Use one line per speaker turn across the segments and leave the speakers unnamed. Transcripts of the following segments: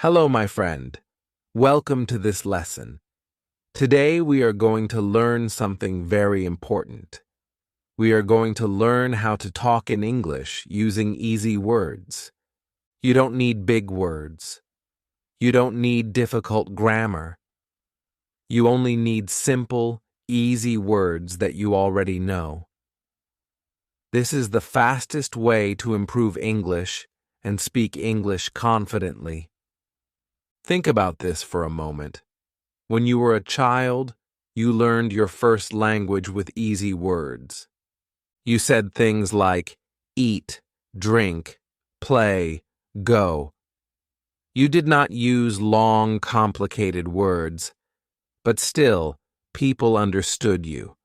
Hello, my friend. Welcome to this lesson. Today we are going to learn something very important. We are going to learn how to talk in English using easy words. You don't need big words. You don't need difficult grammar. You only need simple, easy words that you already know. This is the fastest way to improve English and speak English confidently. Think about this for a moment. When you were a child, you learned your first language with easy words. You said things like eat, drink, play, go. You did not use long, complicated words, but still, people understood you.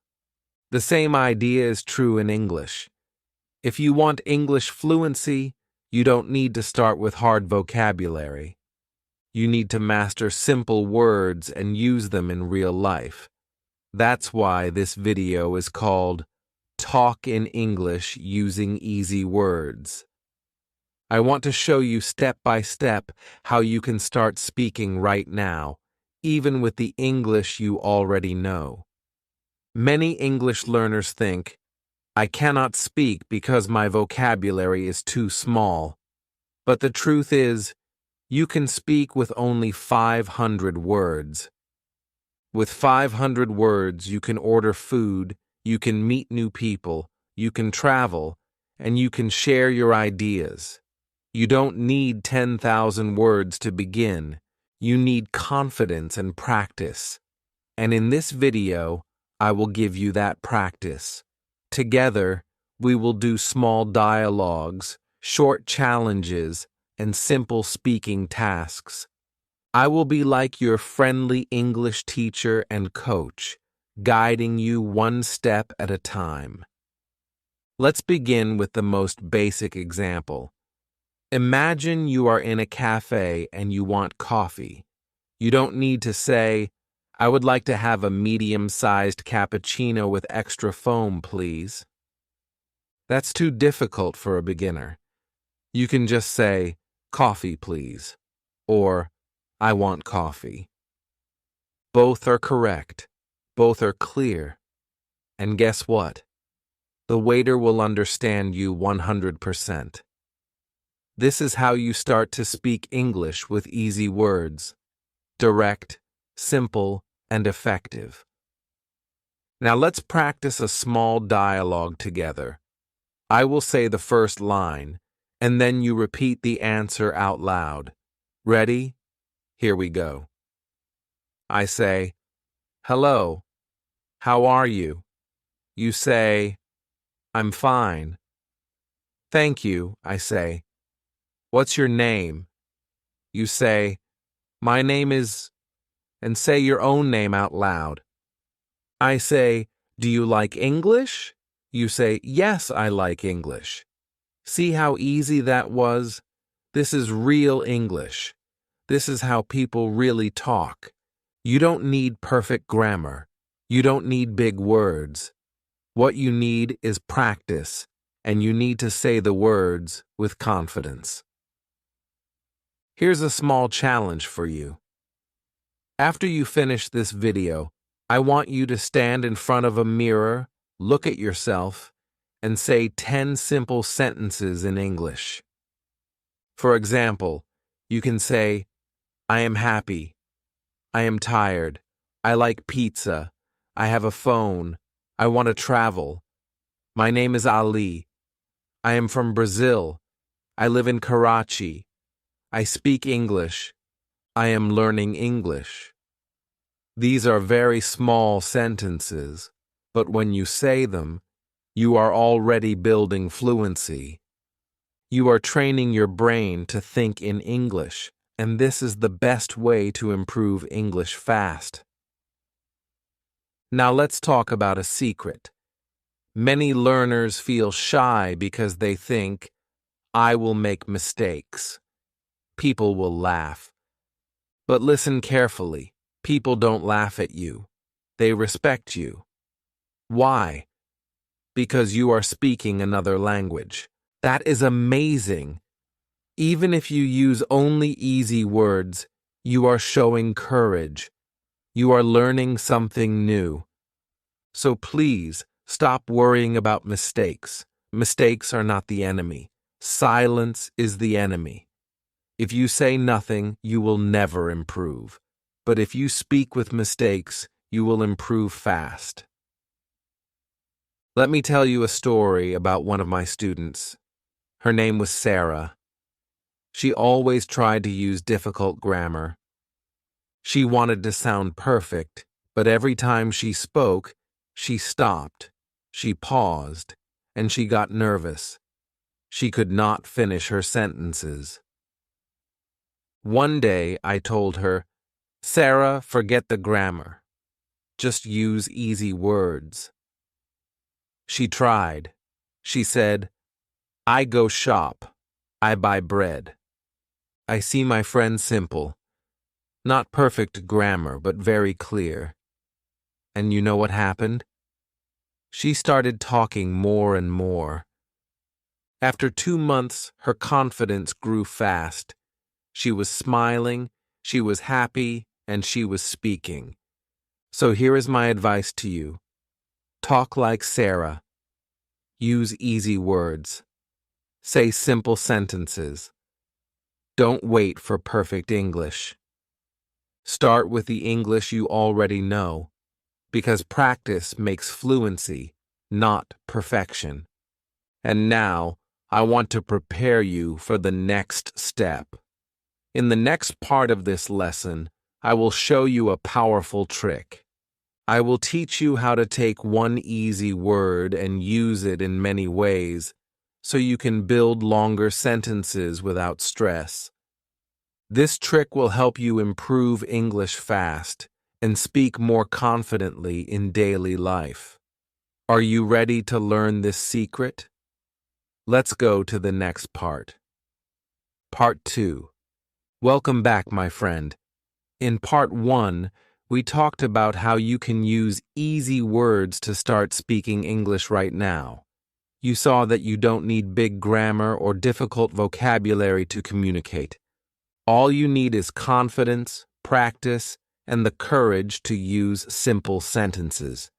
The same idea is true in English. If you want English fluency, you don't need to start with hard vocabulary. You need to master simple words and use them in real life. That's why this video is called Talk in English Using Easy Words. I want to show you step by step how you can start speaking right now, even with the English you already know. Many English learners think, I cannot speak because my vocabulary is too small. But the truth is, you can speak with only 500 words. With 500 words, you can order food, you can meet new people, you can travel, and you can share your ideas. You don't need 10,000 words to begin. You need confidence and practice. And in this video, I will give you that practice. Together, we will do small dialogues, short challenges, and simple speaking tasks. I will be like your friendly English teacher and coach, guiding you one step at a time. Let's begin with the most basic example. Imagine you are in a cafe and you want coffee. You don't need to say, I would like to have a medium-sized cappuccino with extra foam, please. That's too difficult for a beginner. You can just say, coffee, please, or I want coffee. Both are correct. Both are clear. And guess what? The waiter will understand you 100%. This is how you start to speak English with easy words. Direct, simple, and effective. Now let's practice a small dialogue together. I will say the first line, and then you repeat the answer out loud. Ready? Here we go. I say, hello, how are you? You say, I'm fine. Thank you, I say. What's your name? You say, my name is, and say your own name out loud. I say, do you like English? You say, yes, I like English. See how easy that was? This is real English. This is how people really talk. You don't need perfect grammar. You don't need big words. What you need is practice, and you need to say the words with confidence. Here's a small challenge for you. After you finish this video, I want you to stand in front of a mirror, look at yourself, and say 10 simple sentences in English. For example, you can say, I am happy. I am tired. I like pizza. I have a phone. I want to travel. My name is Ali. I am from Brazil. I live in Karachi. I speak English. I am learning English. These are very small sentences, but when you say them, you are already building fluency. You are training your brain to think in English, and this is the best way to improve English fast. Now let's talk about a secret. Many learners feel shy because they think, I will make mistakes. People will laugh. But listen carefully. People don't laugh at you. They respect you. Why? Because you are speaking another language. That is amazing. Even if you use only easy words, you are showing courage. You are learning something new. So please, stop worrying about mistakes. Mistakes are not the enemy. Silence is the enemy. If you say nothing, you will never improve. But if you speak with mistakes, you will improve fast. Let me tell you a story about one of my students. Her name was Sarah. She always tried to use difficult grammar. She wanted to sound perfect, but every time she spoke, she stopped, she paused, and she got nervous. She could not finish her sentences. One day I told her, "Sarah, forget the grammar. Just use easy words." She tried. She said, "I go shop. I buy bread. I see my friend simple. Not perfect grammar, but very clear." And you know what happened? She started talking more and more. After 2 months, her confidence grew fast. She was smiling, she was happy, and she was speaking. So here is my advice to you. Talk like Sarah. Use easy words. Say simple sentences. Don't wait for perfect English. Start with the English you already know, because practice makes fluency, not perfection. And now, I want to prepare you for the next step. In the next part of this lesson, I will show you a powerful trick. I will teach you how to take one easy word and use it in many ways, so you can build longer sentences without stress. This trick will help you improve English fast and speak more confidently in daily life. Are you ready to learn this secret? Let's go to the next part. Part 2. Welcome back, my friend. In Part 1, we talked about how you can use easy words to start speaking English right now. You saw that you don't need big grammar or difficult vocabulary to communicate. All you need is confidence, practice, and the courage to use simple sentences.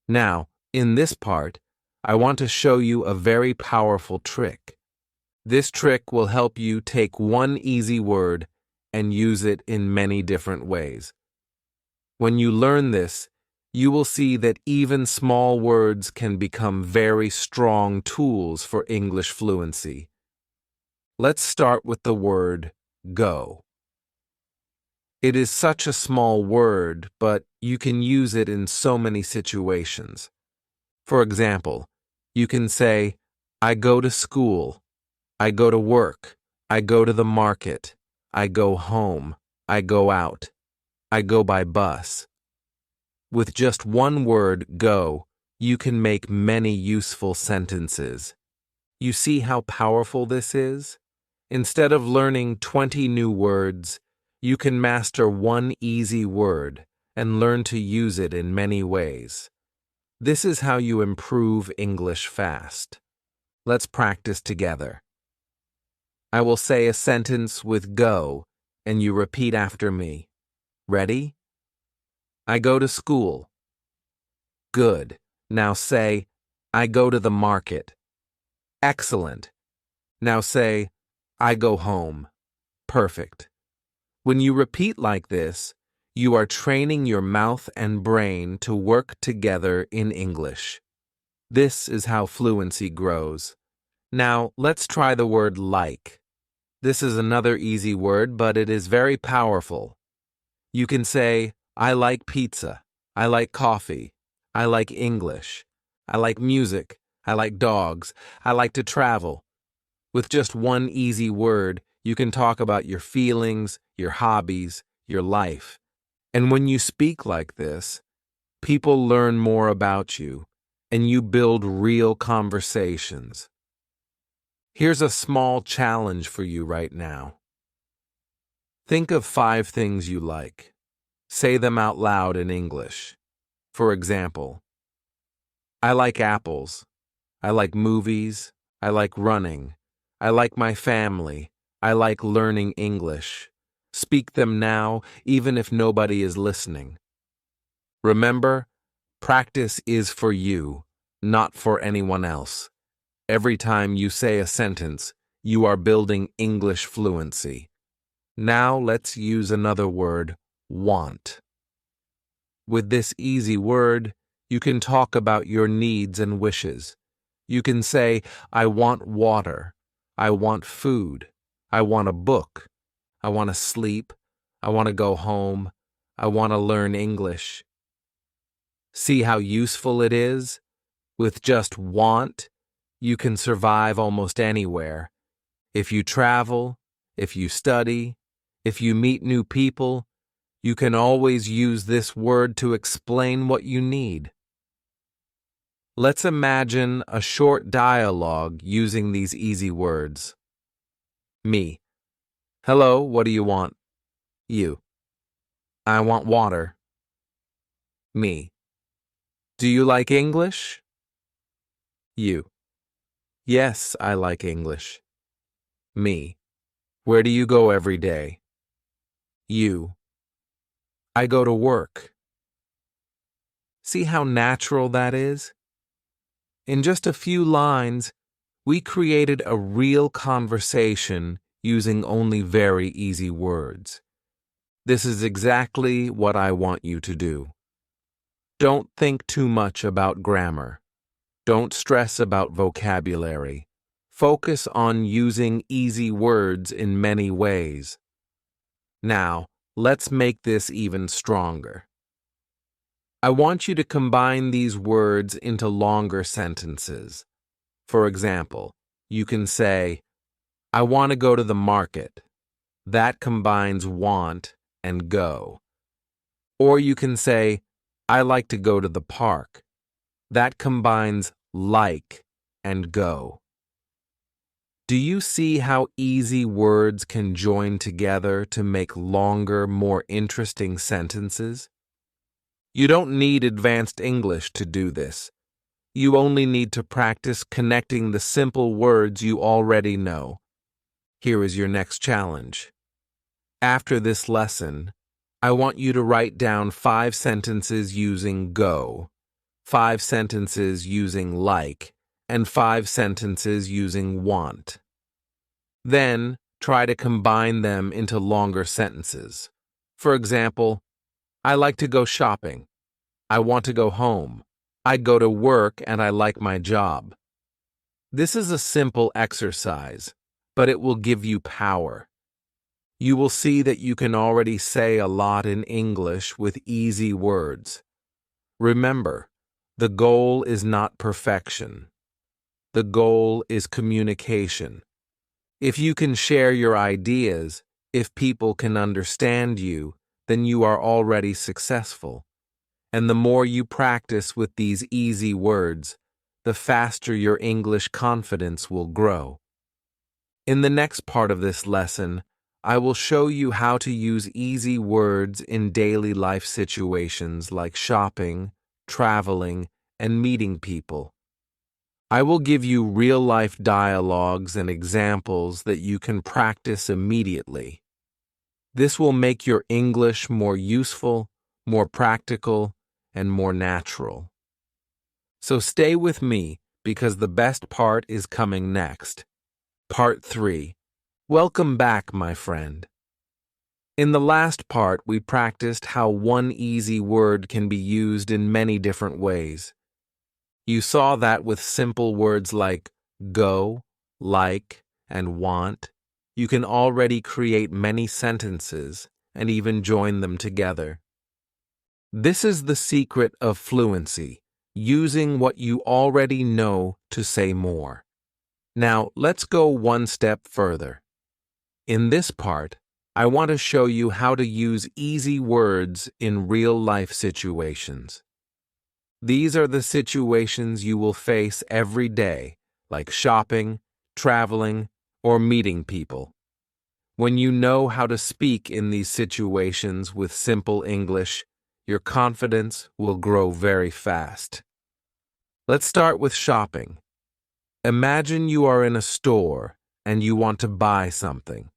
Now, in this part, I want to show you a very powerful trick. This trick will help you take one easy word and use it in many different ways. When you learn this, you will see that even small words can become very strong tools for English fluency. Let's start with the word go. It is such a small word, but you can use it in so many situations. For example, you can say, I go to school, I go to work, I go to the market, I go home, I go out, I go by bus. With just one word, go, you can make many useful sentences. You see how powerful this is? Instead of learning 20 new words, you can master one easy word and learn to use it in many ways. This is how you improve English fast. Let's practice together. I will say a sentence with go, and you repeat after me. Ready? I go to school. Good. Now say, I go to the market. Excellent. Now say, I go home. Perfect. When you repeat like this, you are training your mouth and brain to work together in English. This is how fluency grows. Now, let's try the word like. This is another easy word, but it is very powerful. You can say, I like pizza. I like coffee. I like English. I like music. I like dogs. I like to travel. With just one easy word, you can talk about your feelings, your hobbies, your life. And when you speak like this, people learn more about you, and you build real conversations. Here's a small challenge for you right now. Think of 5 things you like. Say them out loud in English. For example, I like apples. I like movies. I like running. I like my family. I like learning English. Speak them now, even if nobody is listening. Remember, practice is for you, not for anyone else. Every time you say a sentence, you are building English fluency. Now let's use another word, want. With this easy word, you can talk about your needs and wishes. You can say, I want water. I want food. I want a book. I want to sleep. I want to go home. I want to learn English. See how useful it is? With just want, you can survive almost anywhere. If you travel, if you study, if you meet new people, you can always use this word to explain what you need. Let's imagine a short dialogue using these easy words. Me. Hello, what do you want? You. I want water. Me. Do you like English? You. Yes, I like English. Me. Where do you go every day? You. I go to work. See how natural that is? In just a few lines, we created a real conversation using only very easy words. This is exactly what I want you to do. Don't think too much about grammar. Don't stress about vocabulary. Focus on using easy words in many ways. Now, let's make this even stronger. I want you to combine these words into longer sentences. For example, you can say, I want to go to the market. That combines want and go. Or you can say, I like to go to the park. That combines like and go. Do you see how easy words can join together to make longer, more interesting sentences? You don't need advanced English to do this. You only need to practice connecting the simple words you already know. Here is your next challenge. After this lesson, I want you to write down 5 sentences using go, 5 sentences using like, and 5 sentences using want. Then, try to combine them into longer sentences. For example, I like to go shopping. I want to go home. I go to work and I like my job. This is a simple exercise, but it will give you power. You will see that you can already say a lot in English with easy words. Remember, the goal is not perfection. The goal is communication. If you can share your ideas, if people can understand you, then you are already successful. And the more you practice with these easy words, the faster your English confidence will grow. In the next part of this lesson, I will show you how to use easy words in daily life situations like shopping, traveling, and meeting people. I will give you real-life dialogues and examples that you can practice immediately. This will make your English more useful, more practical, and more natural. So stay with me because the best part is coming next. Part 3. Welcome back, my friend. In the last part, we practiced how one easy word can be used in many different ways. You saw that with simple words like go, like, and want, you can already create many sentences and even join them together. This is the secret of fluency, using what you already know to say more. Now, let's go one step further. In this part, I want to show you how to use easy words in real-life situations. These are the situations you will face every day, like shopping, traveling, or meeting people. When you know how to speak in these situations with simple English, your confidence will grow very fast. Let's start with shopping. Imagine you are in a store and you want to buy something.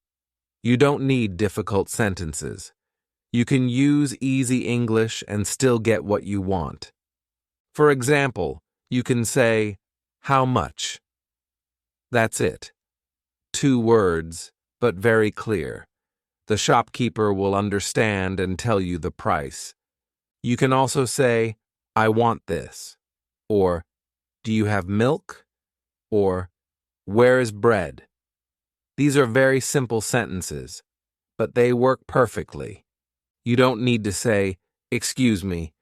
You don't need difficult sentences. You can use easy English and still get what you want. For example, you can say, "How much?" That's it. 2 words, but very clear. The shopkeeper will understand and tell you the price. You can also say, "I want this," or "Do you have milk?" or "Where is bread?" These are very simple sentences, but they work perfectly. You don't need to say, "Excuse me,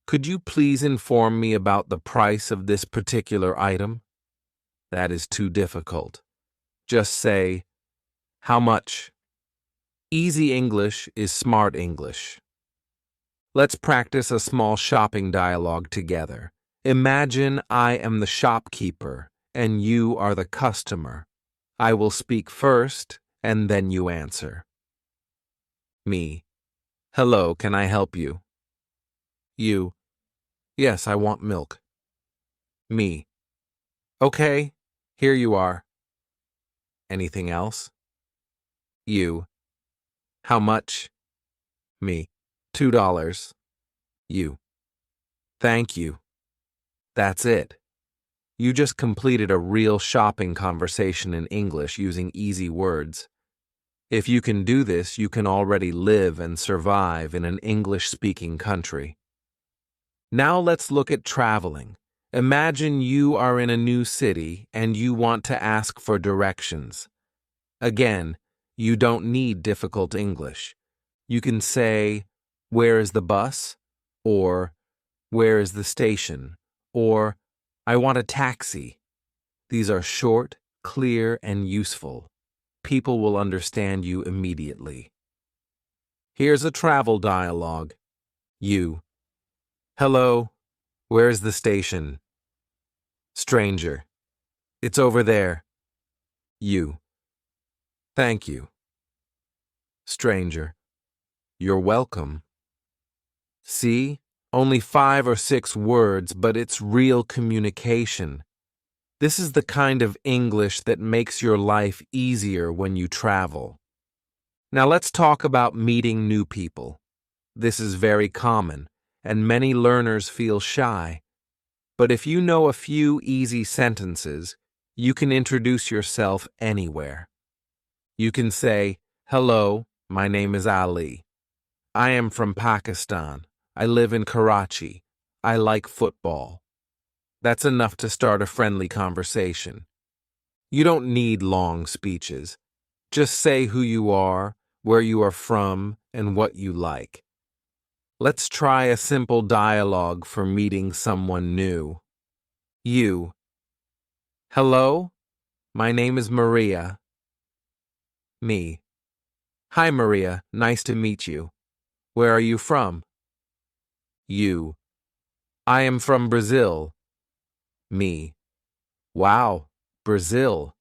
could you please inform me about the price of this particular item?" That is too difficult. Just say, "How much?" Easy English is smart English. Let's practice a small shopping dialogue together. Imagine I am the shopkeeper and you are the customer. I will speak first and then you answer. Me. "Hello, can I help you?" You. "Yes, I want milk." Me. "Okay, here you are." Anything else? You. "How much?" Me. $2. You. "Thank you." That's it. You just completed a real shopping conversation in English using easy words. If you can do this, you can already live and survive in an English-speaking country. Now let's look at traveling. Imagine you are in a new city and you want to ask for directions. Again, you don't need difficult English. You can say, "Where is the bus?" or "Where is the station?" or "I want a taxi." These are short, clear, and useful. People will understand you immediately. Here's a travel dialogue. You. "Hello, where is the station?" Stranger. "It's over there." You. "Thank you." Stranger. "You're welcome." See? Only 5 or 6 words, but it's real communication. This is the kind of English that makes your life easier when you travel. Now let's talk about meeting new people. This is very common, and many learners feel shy. But if you know a few easy sentences, you can introduce yourself anywhere. You can say, "Hello, my name is Ali. I am from Pakistan. I live in Karachi. I like football." That's enough to start a friendly conversation. You don't need long speeches. Just say who you are, where you are from, and what you like. Let's try a simple dialogue for meeting someone new. You. "Hello, my name is Maria." Me. "Hi, Maria. Nice to meet you. Where are you from?" You. "I am from Brazil." Me. "Wow, Brazil.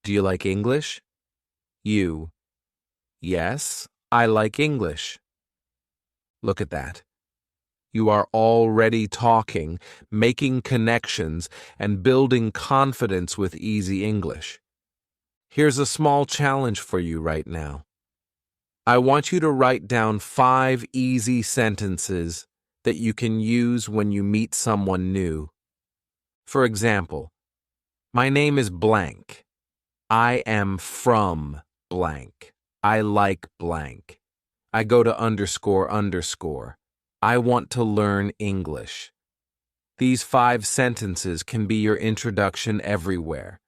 Do you like English?" You. "Yes, I like English." Look at that. You are already talking, making connections, and building confidence with easy English. Here's a small challenge for you right now. I want you to write down 5 easy sentences that you can use when you meet someone new. For example, "My name is blank. I am from blank. I like blank. I go to underscore underscore. I want to learn English." These 5 sentences can be your introduction everywhere.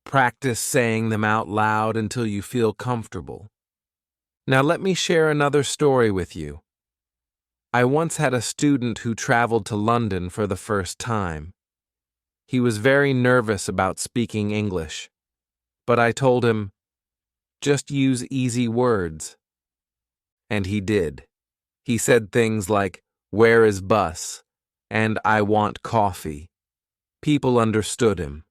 Practice saying them out loud until you feel comfortable. Now let me share another story with you. I once had a student who traveled to London for the first time. He was very nervous about speaking English, but I told him, "Just use easy words." And he did. He said things like, "Where is bus?" and "I want coffee." People understood him.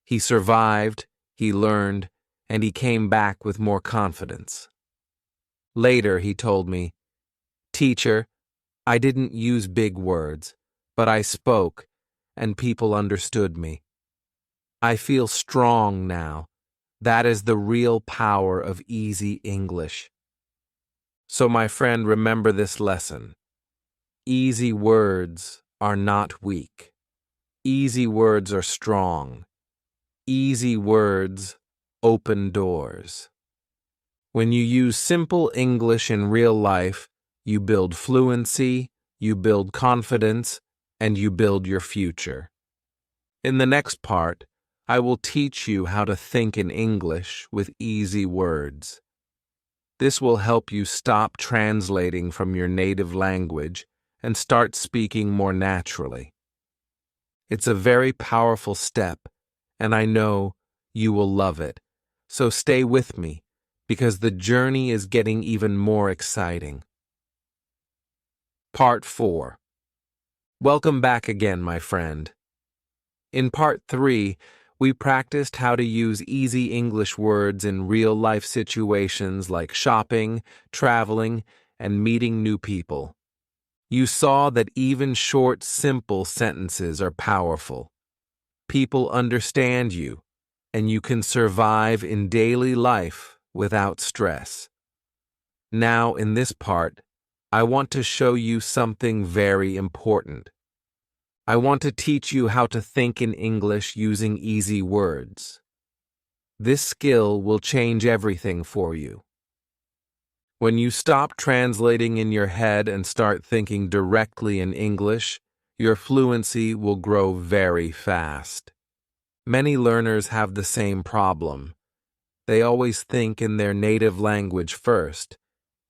He survived, he learned, and he came back with more confidence. Later, he told me, "Teacher, I didn't use big words, but I spoke, and people understood me. I feel strong now, That is the real power of easy English. So, my friend, remember this lesson. Easy words are not weak. Easy words are strong. Easy words open doors. When you use simple English in real life, you build fluency, you build confidence, and you build your future. In the next part, I will teach you how to think in English with easy words. This will help you stop translating from your native language and start speaking more naturally. It's a very powerful step, and I know you will love it. So stay with me, because the journey is getting even more exciting. Part 4. Welcome back again, my friend. In Part 3, we practiced how to use easy English words in real-life situations like shopping, traveling, and meeting new people. You saw that even short, simple sentences are powerful. People understand you, and you can survive in daily life without stress. Now, in this part, I want to show you something very important. I want to teach you how to think in English using easy words. This skill will change everything for you. When you stop translating in your head and start thinking directly in English, your fluency will grow very fast. Many learners have the same problem. They always think in their native language first,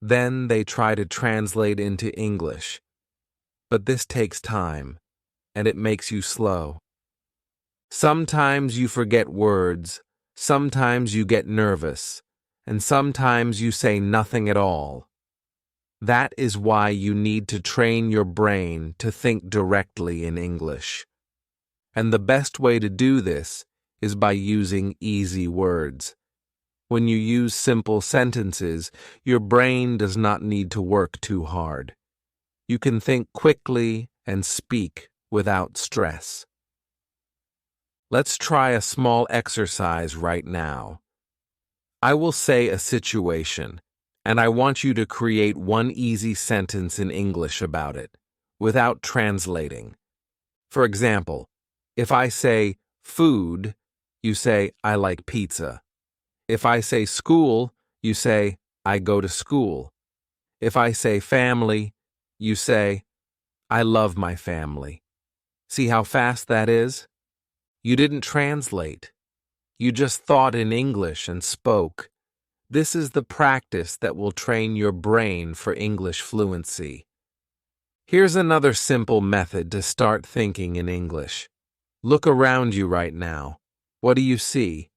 then they try to translate into English. But this takes time, and it makes you slow. Sometimes you forget words, sometimes you get nervous, and sometimes you say nothing at all. That is why you need to train your brain to think directly in English. And the best way to do this is by using easy words. When you use simple sentences, your brain does not need to work too hard. You can think quickly and speak without stress. Let's try a small exercise right now. I will say a situation, and I want you to create one easy sentence in English about it, without translating. For example, if I say food, you say I like pizza. If I say school, you say I go to school. If I say family, you say I love my family. See how fast that is? You didn't translate. You just thought in English and spoke. This is the practice that will train your brain for English fluency. Here's another simple method to start thinking in English. Look around you right now. What do you see?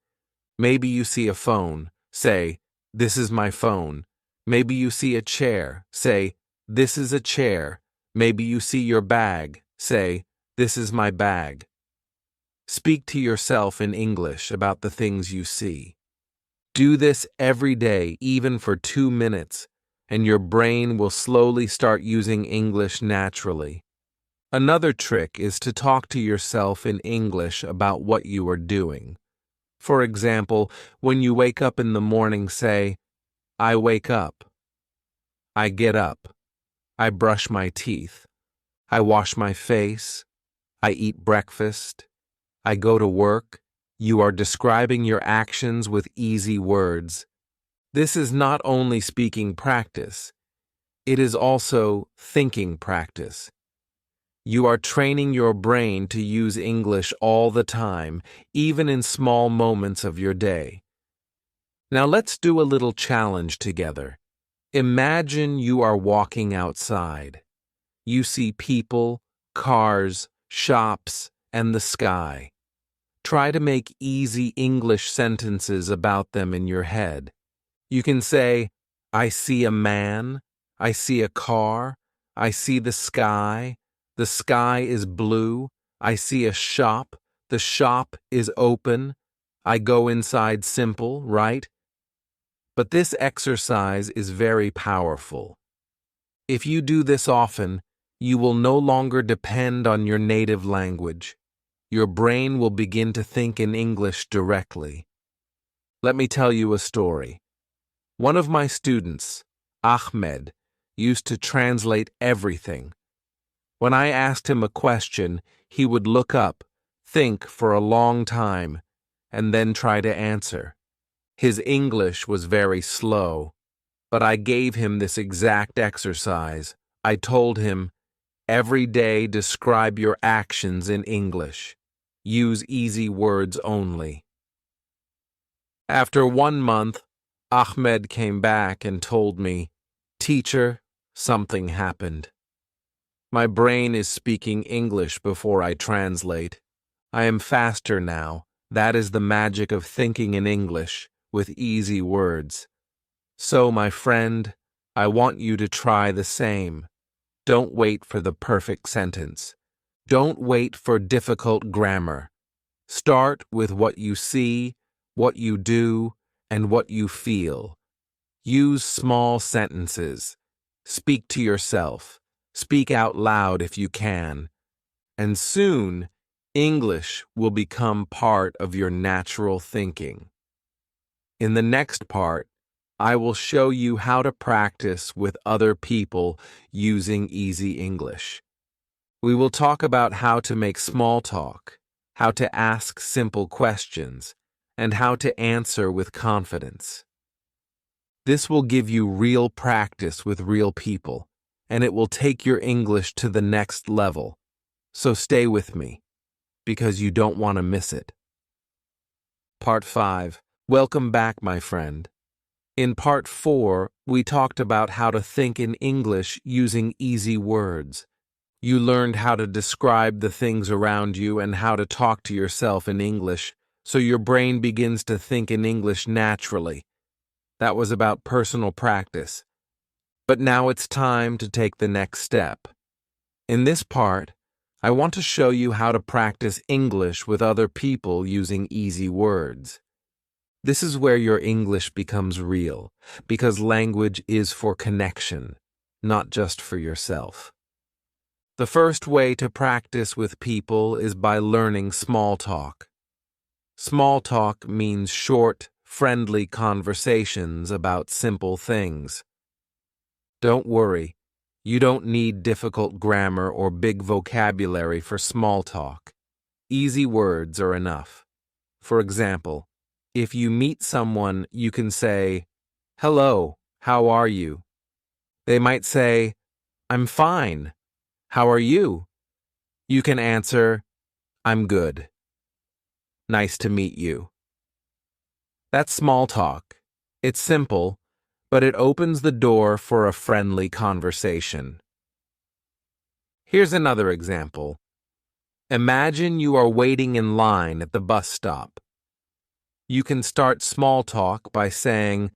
Maybe you see a phone. Say, "This is my phone." Maybe you see a chair. Say, "This is a chair." Maybe you see your bag. Say, "This is my bag." Speak to yourself in English about the things you see. Do this every day, even for 2 minutes, and your brain will slowly start using English naturally. Another trick is to talk to yourself in English about what you are doing. For example, when you wake up in the morning, say, "I wake up." "I get up." "I brush my teeth." "I wash my face." "I eat breakfast." "I go to work." You are describing your actions with easy words. This is not only speaking practice, it is also thinking practice. You are training your brain to use English all the time, even in small moments of your day. Now let's do a little challenge together. Imagine you are walking outside. You see people, cars, shops, and the sky. Try to make easy English sentences about them in your head. You can say, "I see a man," "I see a car," "I see the sky is blue," "I see a shop, the shop is open," "I go inside." Simple, right? But this exercise is very powerful. If you do this often, you will no longer depend on your native language. Your brain will begin to think in English directly. Let me tell you a story. One of my students, Ahmed, used to translate everything. When I asked him a question, he would look up, think for a long time, and then try to answer. His English was very slow, but I gave him this exact exercise. I told him, every day describe your actions in English. Use easy words only. After 1 month, Ahmed came back and told me, "Teacher, something happened. My brain is speaking English before I translate. I am faster now. That is the magic of thinking in English with easy words. So, my friend, I want you to try the same. Don't wait for the perfect sentence. Don't wait for difficult grammar. Start with what you see, what you do, and what you feel. Use small sentences. Speak to yourself. Speak out loud if you can. And soon, English will become part of your natural thinking. In the next part, I will show you how to practice with other people using easy English. We will talk about how to make small talk, how to ask simple questions, and how to answer with confidence. This will give you real practice with real people, and it will take your English to the next level. So stay with me, because you don't want to miss it. Part 5. Welcome back, my friend. In Part 4, we talked about how to think in English using easy words. You learned how to describe the things around you and how to talk to yourself in English, so your brain begins to think in English naturally. That was about personal practice. But now it's time to take the next step. In this part, I want to show you how to practice English with other people using easy words. This is where your English becomes real, because language is for connection, not just for yourself. The first way to practice with people is by learning small talk. Small talk means short, friendly conversations about simple things. Don't worry, you don't need difficult grammar or big vocabulary for small talk. Easy words are enough. For example, if you meet someone, you can say, "Hello, how are you?" They might say, "I'm fine. How are you?" You can answer, "I'm good. Nice to meet you." That's small talk. It's simple, but it opens the door for a friendly conversation. Here's another example. Imagine you are waiting in line at the bus stop. You can start small talk by saying,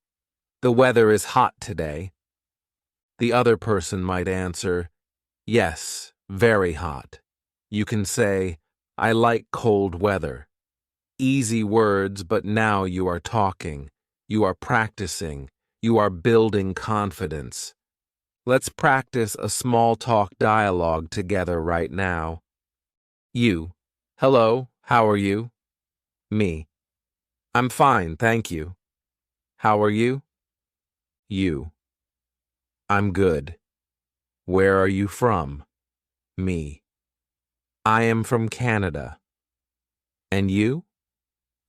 "The weather is hot today." The other person might answer, "Yes, very hot." You can say, "I like cold weather." Easy words, but now you are talking. You are practicing. You are building confidence. Let's practice a small talk dialogue together right now. You. "Hello, how are you?" Me. "I'm fine, thank you." "How are you?" You. "I'm good." "Where are you from?" Me. "I am from Canada." "And you?"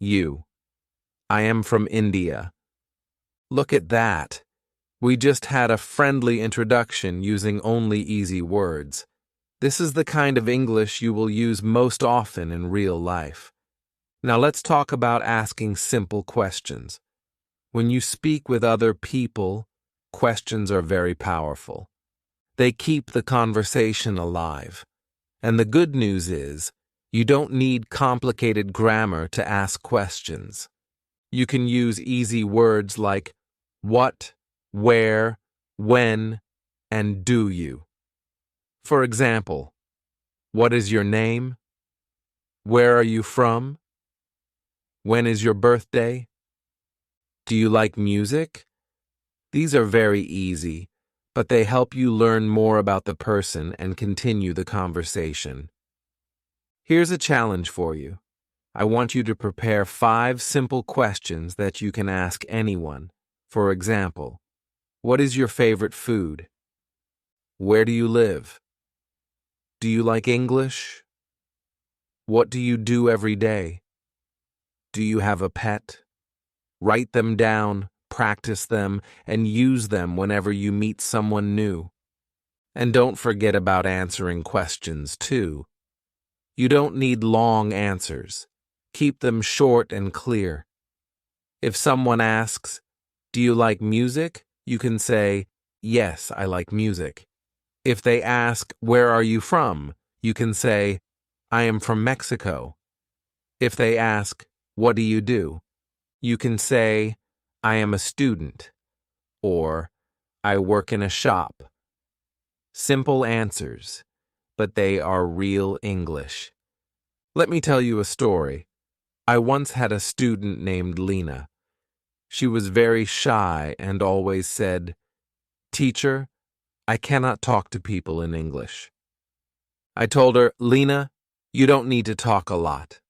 You. "I am from India." Look at that. We just had a friendly introduction using only easy words. This is the kind of English you will use most often in real life. Now let's talk about asking simple questions. When you speak with other people, questions are very powerful. They keep the conversation alive. And the good news is, you don't need complicated grammar to ask questions. You can use easy words like what, where, when, and do you. For example, what is your name? Where are you from? When is your birthday? Do you like music? These are very easy, but they help you learn more about the person and continue the conversation. Here's a challenge for you. I want you to prepare 5 simple questions that you can ask anyone. For example, what is your favorite food? Where do you live? Do you like English? What do you do every day? Do you have a pet? Write them down, practice them, and use them whenever you meet someone new. And don't forget about answering questions, too. You don't need long answers. Keep them short and clear. If someone asks, "Do you like music?" you can say, "Yes, I like music." If they ask, "Where are you from?" you can say, "I am from Mexico." If they ask, "What do you do?" you can say, "I am a student," or "I work in a shop." Simple answers, but they are real English. Let me tell you a story. I once had a student named Lena. She was very shy and always said, "Teacher, I cannot talk to people in English." I told her, "Lena, you don't need to talk a lot.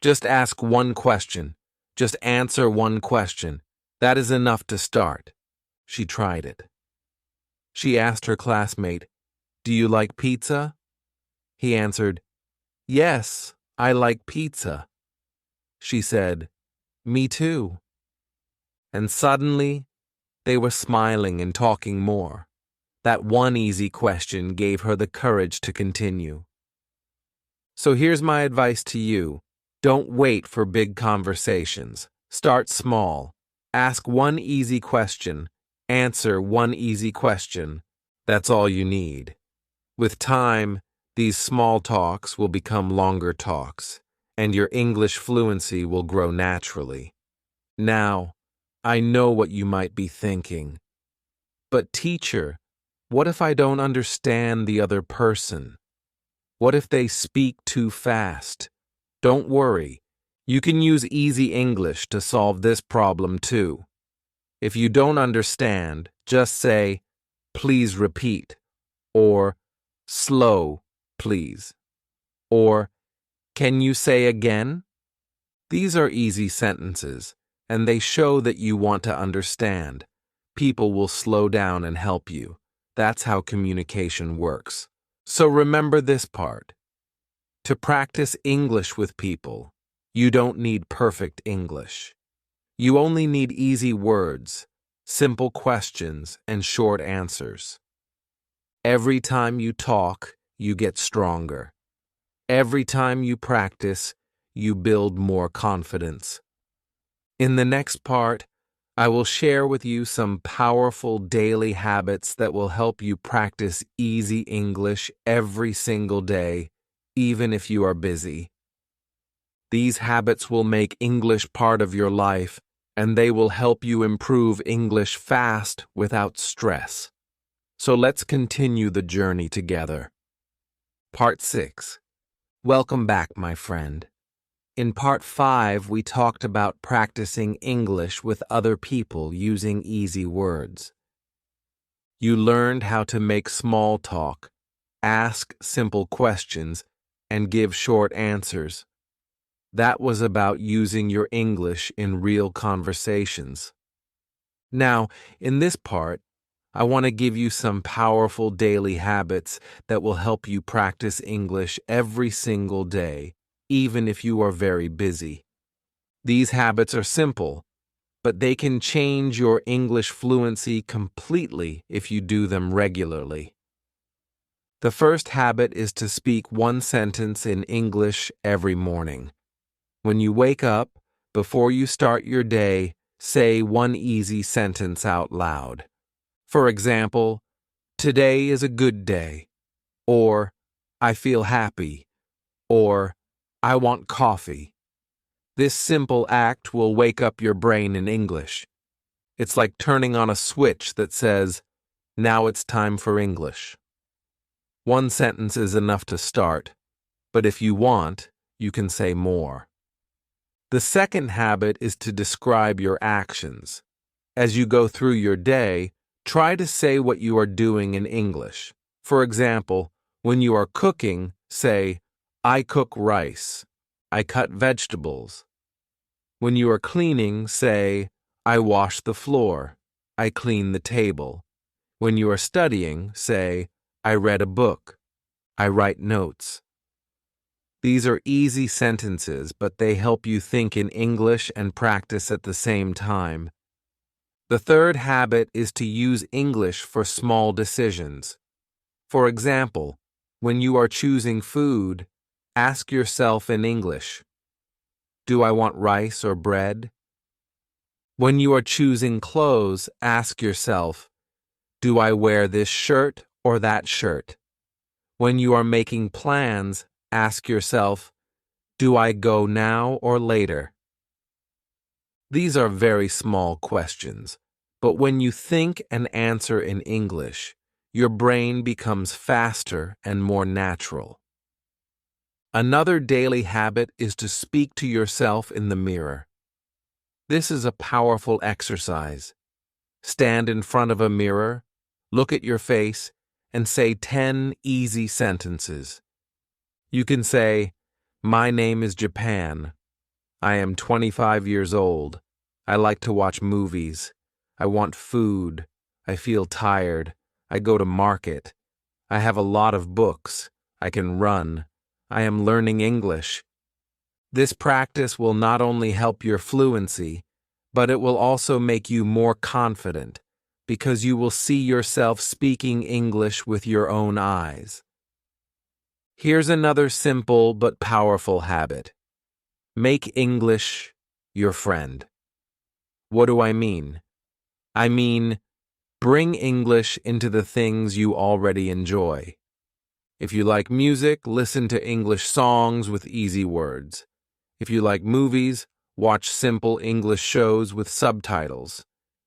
Just ask one question. Just answer one question. That is enough to start." She tried it. She asked her classmate, "Do you like pizza?" He answered, "Yes, I like pizza." She said, "Me too." And suddenly, they were smiling and talking more. That one easy question gave her the courage to continue. So here's my advice to you. Don't wait for big conversations. Start small. Ask one easy question. Answer one easy question. That's all you need. With time, these small talks will become longer talks, and your English fluency will grow naturally. Now, I know what you might be thinking. But teacher, what if I don't understand the other person? What if they speak too fast? Don't worry. You can use easy English to solve this problem too. If you don't understand, just say, "Please repeat," or "Slow, please," or "Can you say again?" These are easy sentences, and they show that you want to understand. People will slow down and help you. That's how communication works. So remember this part. To practice English with people, you don't need perfect English. You only need easy words, simple questions, and short answers. Every time you talk, you get stronger. Every time you practice, you build more confidence. In the next part, I will share with you some powerful daily habits that will help you practice easy English every single day, even if you are busy. These habits will make English part of your life, and they will help you improve English fast without stress. So let's continue the journey together. Part 6. Welcome back, my friend. In Part 5, we talked about practicing English with other people using easy words. You learned how to make small talk, ask simple questions, and give short answers. That was about using your English in real conversations. Now, in this part, I want to give you some powerful daily habits that will help you practice English every single day, even if you are very busy. These habits are simple, but they can change your English fluency completely if you do them regularly. The first habit is to speak one sentence in English every morning. When you wake up, before you start your day, say one easy sentence out loud. For example, "Today is a good day," or "I feel happy," or "I want coffee." This simple act will wake up your brain in English. It's like turning on a switch that says, "Now it's time for English." One sentence is enough to start, but if you want, you can say more. The second habit is to describe your actions. As you go through your day, try to say what you are doing in English. For example, when you are cooking, say, "I cook rice," I cut vegetables. When you are cleaning, say, I wash the floor. I clean the table. When you are studying, say, I read a book. I write notes. These are easy sentences, but they help you think in English and practice at the same time. The third habit is to use English for small decisions. For example, when you are choosing food, ask yourself in English, do I want rice or bread? When you are choosing clothes, ask yourself, do I wear this shirt or that shirt? When you are making plans, ask yourself, do I go now or later? These are very small questions, but when you think and answer in English, your brain becomes faster and more natural. Another daily habit is to speak to yourself in the mirror. This is a powerful exercise. Stand in front of a mirror, look at your face, and say 10 easy sentences. You can say, my name is Japan. I am 25 years old. I like to watch movies. I want food. I feel tired. I go to market. I have a lot of books. I can run. I am learning English. This practice will not only help your fluency, but it will also make you more confident because you will see yourself speaking English with your own eyes. Here's another simple but powerful habit. Make English your friend. What do I mean? I mean, bring English into the things you already enjoy. If you like music, listen to English songs with easy words. If you like movies, watch simple English shows with subtitles.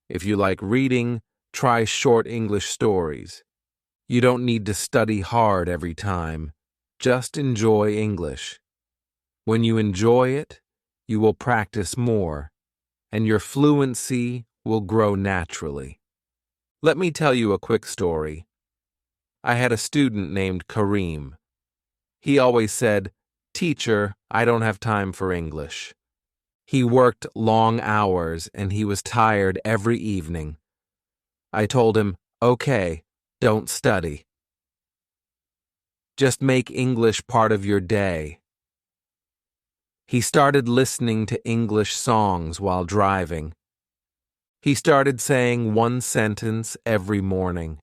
If you like reading, try short English stories. You don't need to study hard every time. Just enjoy English. When you enjoy it, you will practice more, and your fluency will grow naturally. Let me tell you a quick story. I had a student named Kareem. He always said, "Teacher, I don't have time for English." He worked long hours and he was tired every evening. I told him, "Okay, don't study. Just make English part of your day." He started listening to English songs while driving. He started saying one sentence every morning.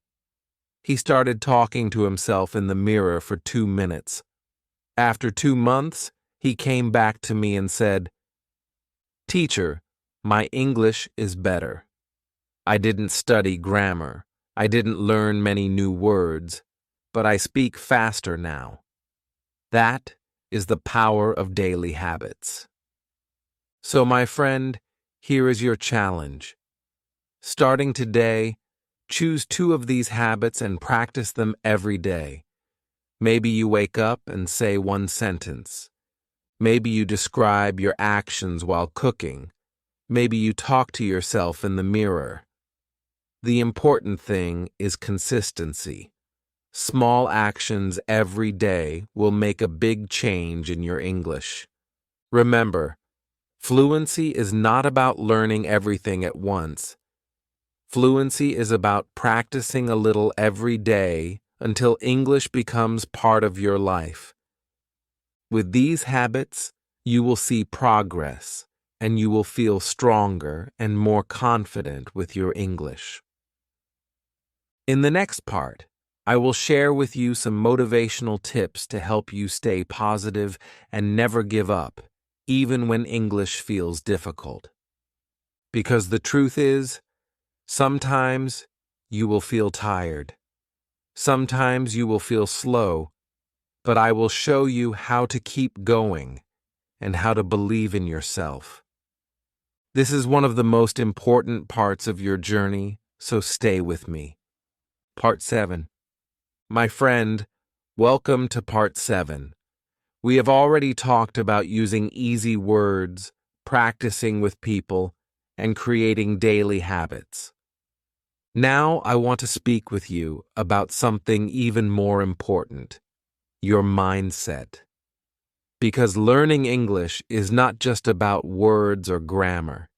He started talking to himself in the mirror for 2 minutes. After 2 months, he came back to me and said, "Teacher, my English is better. I didn't study grammar. I didn't learn many new words, but I speak faster now." That is the power of daily habits. So, my friend, here is your challenge. Starting today, choose 2 of these habits and practice them every day. Maybe you wake up and say one sentence. Maybe you describe your actions while cooking. Maybe you talk to yourself in the mirror. The important thing is consistency. Small actions every day will make a big change in your English. Remember, fluency is not about learning everything at once. Fluency is about practicing a little every day until English becomes part of your life. With these habits, you will see progress, and you will feel stronger and more confident with your English. In the next part, I will share with you some motivational tips to help you stay positive and never give up, even when English feels difficult. Because the truth is, sometimes you will feel tired. Sometimes you will feel slow, but I will show you how to keep going and how to believe in yourself. This is one of the most important parts of your journey, so stay with me. Part 7. My friend, welcome to Part 7. We have already talked about using easy words, practicing with people, and creating daily habits. Now I want to speak with you about something even more important, your mindset. Because learning English is not just about words or grammar.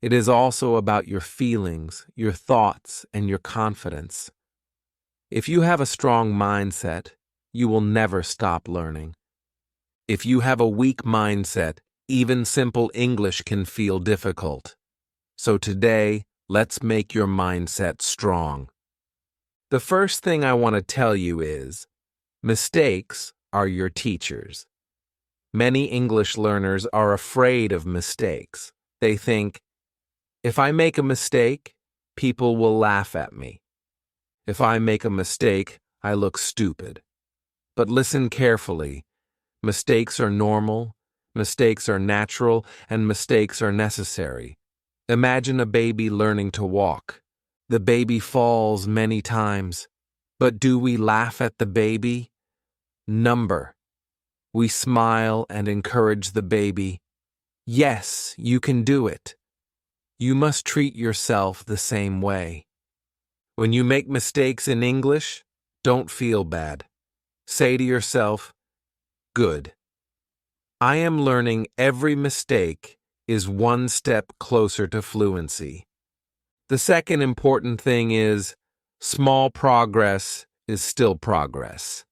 It is also about your feelings, your thoughts, and your confidence. If you have a strong mindset, you will never stop learning. If you have a weak mindset, even simple English can feel difficult. So today, let's make your mindset strong. The first thing I want to tell you is, mistakes are your teachers. Many English learners are afraid of mistakes. They think, if I make a mistake, people will laugh at me. If I make a mistake, I look stupid. But listen carefully. Mistakes are normal, mistakes are natural, and mistakes are necessary. Imagine a baby learning to walk. The baby falls many times. But do we laugh at the baby? Number. We smile and encourage the baby. Yes, you can do it. You must treat yourself the same way. When you make mistakes in English, don't feel bad. Say to yourself, good. I am learning every mistake is one step closer to fluency. The second important thing is, small progress is still progress.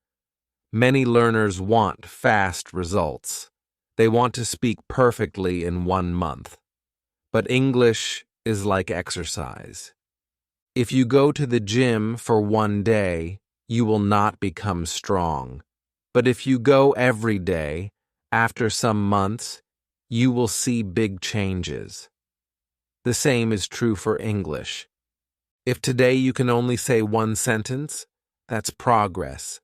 Many learners want fast results. They want to speak perfectly in 1 month. But English is like exercise. If you go to the gym for 1 day, you will not become strong. But if you go every day, after some months, you will see big changes. The same is true for English. If today you can only say 1 sentence, that's progress.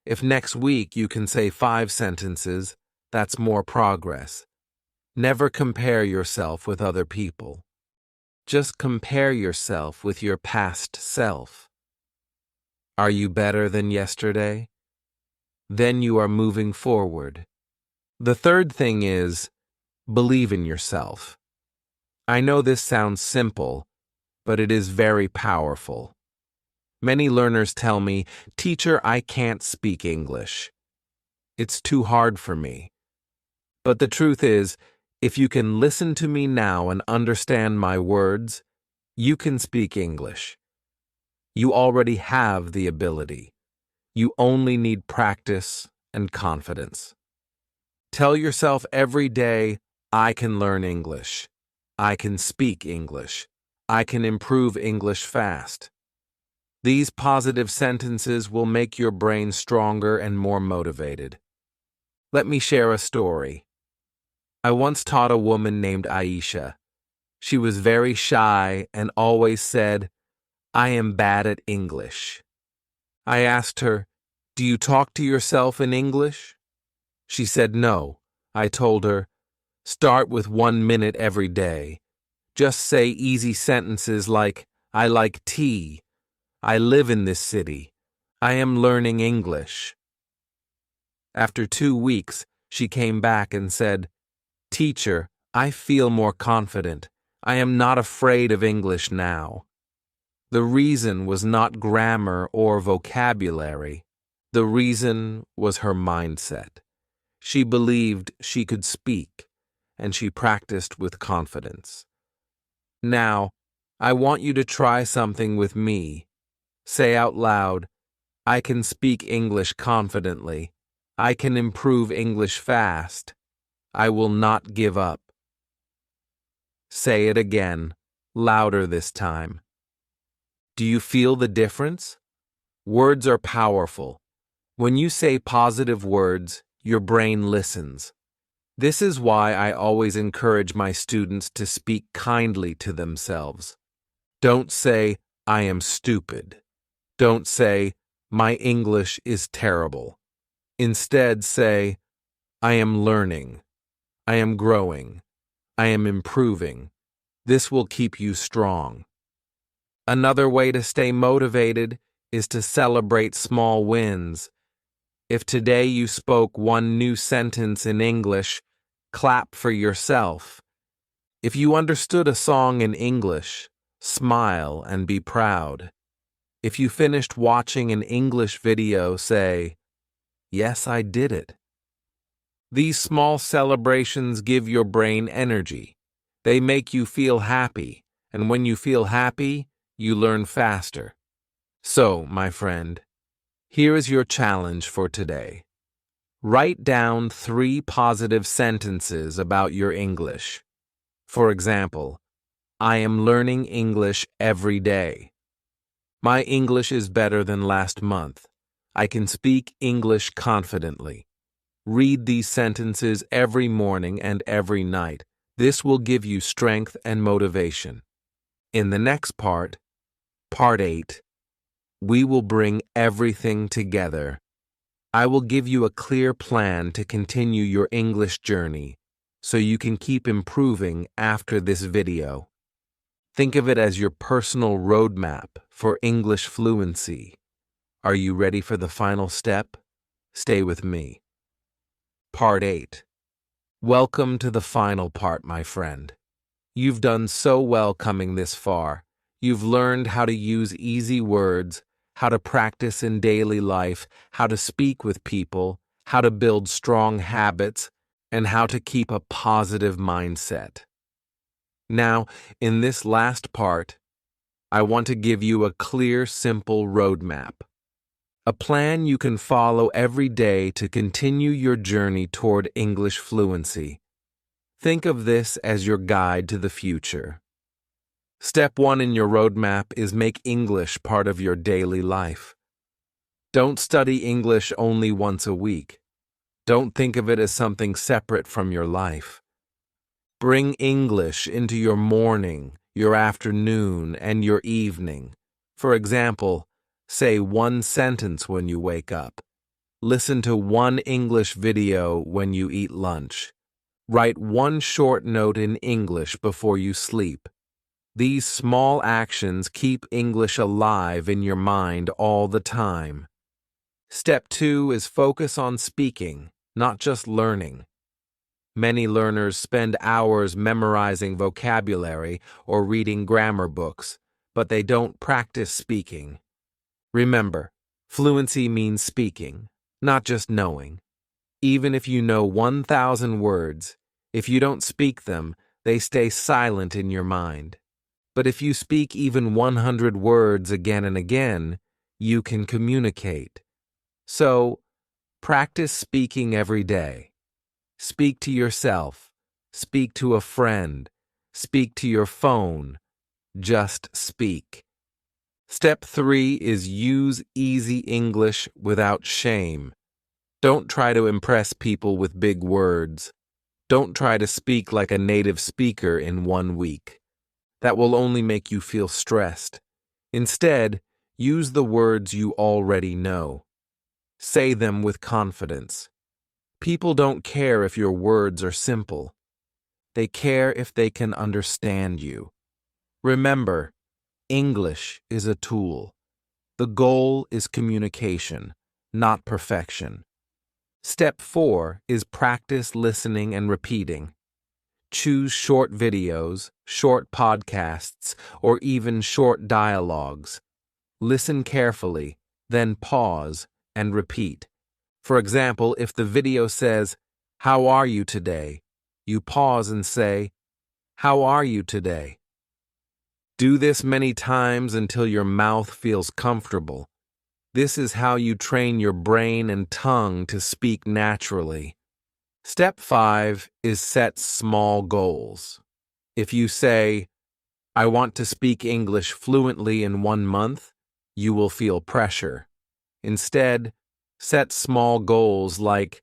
If next week you can say 5 sentences, that's more progress. Never compare yourself with other people. Just compare yourself with your past self. Are you better than yesterday? Then you are moving forward. The third thing is, believe in yourself. I know this sounds simple, but it is very powerful. Many learners tell me, "Teacher, I can't speak English. It's too hard for me." But the truth is, if you can listen to me now and understand my words, you can speak English. You already have the ability. You only need practice and confidence. Tell yourself every day, I can learn English. I can speak English. I can improve English fast. These positive sentences will make your brain stronger and more motivated. Let me share a story. I once taught a woman named Aisha. She was very shy and always said, I am bad at English. I asked her, do you talk to yourself in English? She said no. I told her, start with 1 minute every day. Just say easy sentences like, I like tea. I live in this city. I am learning English. After 2 weeks, she came back and said, Teacher, I feel more confident. I am not afraid of English now. The reason was not grammar or vocabulary. The reason was her mindset. She believed she could speak, and she practiced with confidence. Now, I want you to try something with me. Say out loud, I can speak English confidently. I can improve English fast. I will not give up. Say it again, louder this time. Do you feel the difference? Words are powerful. When you say positive words, your brain listens. This is why I always encourage my students to speak kindly to themselves. Don't say, I am stupid. Don't say, my English is terrible. Instead say, I am learning. I am growing. I am improving. This will keep you strong. Another way to stay motivated is to celebrate small wins. If today you spoke 1 new sentence in English, clap for yourself. If you understood a song in English, smile and be proud. If you finished watching an English video, say, yes, I did it. These small celebrations give your brain energy. They make you feel happy, and when you feel happy, you learn faster. So, my friend, here is your challenge for today. Write down 3 positive sentences about your English. For example, I am learning English every day. My English is better than last month. I can speak English confidently. Read these sentences every morning and every night. This will give you strength and motivation. In the next part, Part 8, we will bring everything together. I will give you a clear plan to continue your English journey so you can keep improving after this video. Think of it as your personal roadmap for English fluency. Are you ready for the final step? Stay with me. Part 8. Welcome to the final part, my friend. You've done so well coming this far. You've learned how to use easy words, how to practice in daily life, how to speak with people, how to build strong habits, and how to keep a positive mindset. Now, in this last part, I want to give you a clear, simple roadmap. A plan you can follow every day to continue your journey toward English fluency. Think of this as your guide to the future. Step 1 in your roadmap is make English part of your daily life. Don't study English only once a week. Don't think of it as something separate from your life. Bring English into your morning, your afternoon, and your evening. For example, say 1 sentence when you wake up. Listen to 1 English video when you eat lunch. Write 1 short note in English before you sleep. These small actions keep English alive in your mind all the time. Step 2 is focus on speaking, not just learning. Many learners spend hours memorizing vocabulary or reading grammar books, but they don't practice speaking. Remember, fluency means speaking, not just knowing. Even if you know 1,000 words, if you don't speak them, they stay silent in your mind. But if you speak even 100 words again and again, you can communicate. So, practice speaking every day. Speak to yourself. Speak to a friend. Speak to your phone. Just speak. Step 3 is use easy English without shame. Don't try to impress people with big words. Don't try to speak like a native speaker in 1 week. That will only make you feel stressed. Instead, use the words you already know. Say them with confidence. People don't care if your words are simple. They care if they can understand you. Remember, English is a tool. The goal is communication, not perfection. Step 4 is practice listening and repeating. Choose short videos, short podcasts, or even short dialogues. Listen carefully, then pause and repeat. For example, if the video says, "How are you today?" you pause and say, "How are you today?" Do this many times until your mouth feels comfortable. This is how you train your brain and tongue to speak naturally. Step 5 is set small goals. If you say, "I want to speak English fluently in 1 month," you will feel pressure. Instead, set small goals like,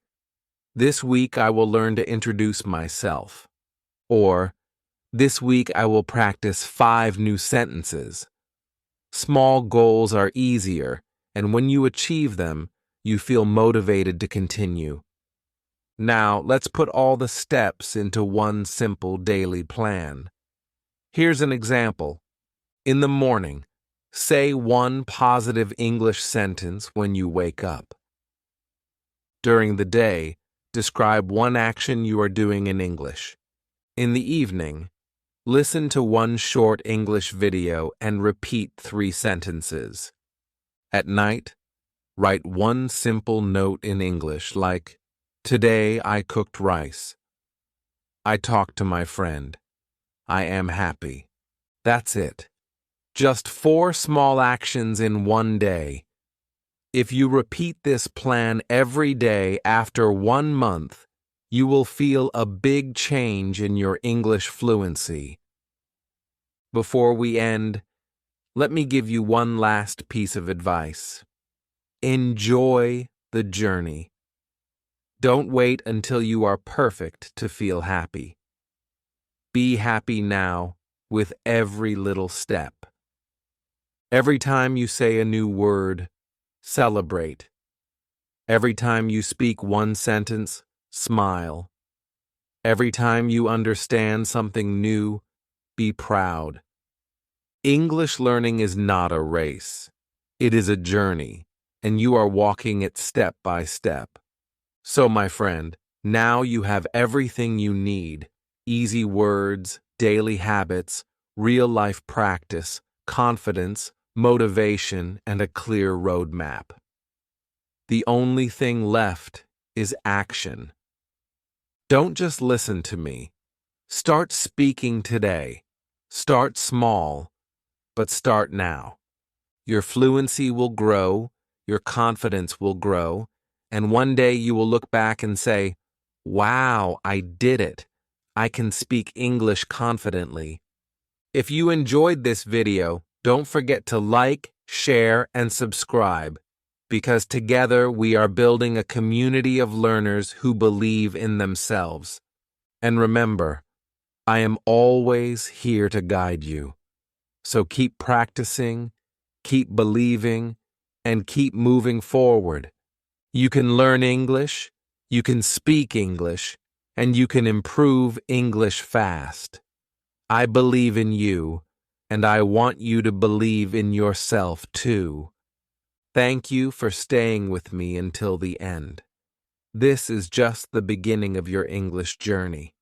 "This week I will learn to introduce myself," or "This week I will practice 5 new sentences." Small goals are easier, and when you achieve them, you feel motivated to continue. Now, let's put all the steps into one simple daily plan. Here's an example. In the morning, say 1 positive English sentence when you wake up. During the day, describe 1 action you are doing in English. In the evening, listen to 1 short English video and repeat 3 sentences. At night, write 1 simple note in English like, Today I cooked rice. I talked to my friend. I am happy. That's it. Just 4 small actions in one day. If you repeat this plan every day after 1 month, you will feel a big change in your English fluency. Before we end, let me give you one last piece of advice. Enjoy the journey. Don't wait until you are perfect to feel happy. Be happy now with every little step. Every time you say a new word, celebrate. Every time you speak one sentence, smile. Every time you understand something new, be proud. English learning is not a race. It is a journey, and you are walking it step by step. So, my friend, now you have everything you need: easy words, daily habits, real-life practice, confidence, motivation, and a clear roadmap. The only thing left is action. Don't just listen to me. Start speaking today. Start small, but start now. Your fluency will grow, your confidence will grow, and one day you will look back and say, "Wow, I did it. I can speak English confidently." If you enjoyed this video, don't forget to like, share, and subscribe, because together we are building a community of learners who believe in themselves. And remember, I am always here to guide you. So keep practicing, keep believing, and keep moving forward. You can learn English, you can speak English, and you can improve English fast. I believe in you, and I want you to believe in yourself too. Thank you for staying with me until the end. This is just the beginning of your English journey.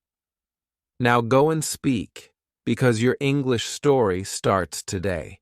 Now go and speak, because your English story starts today.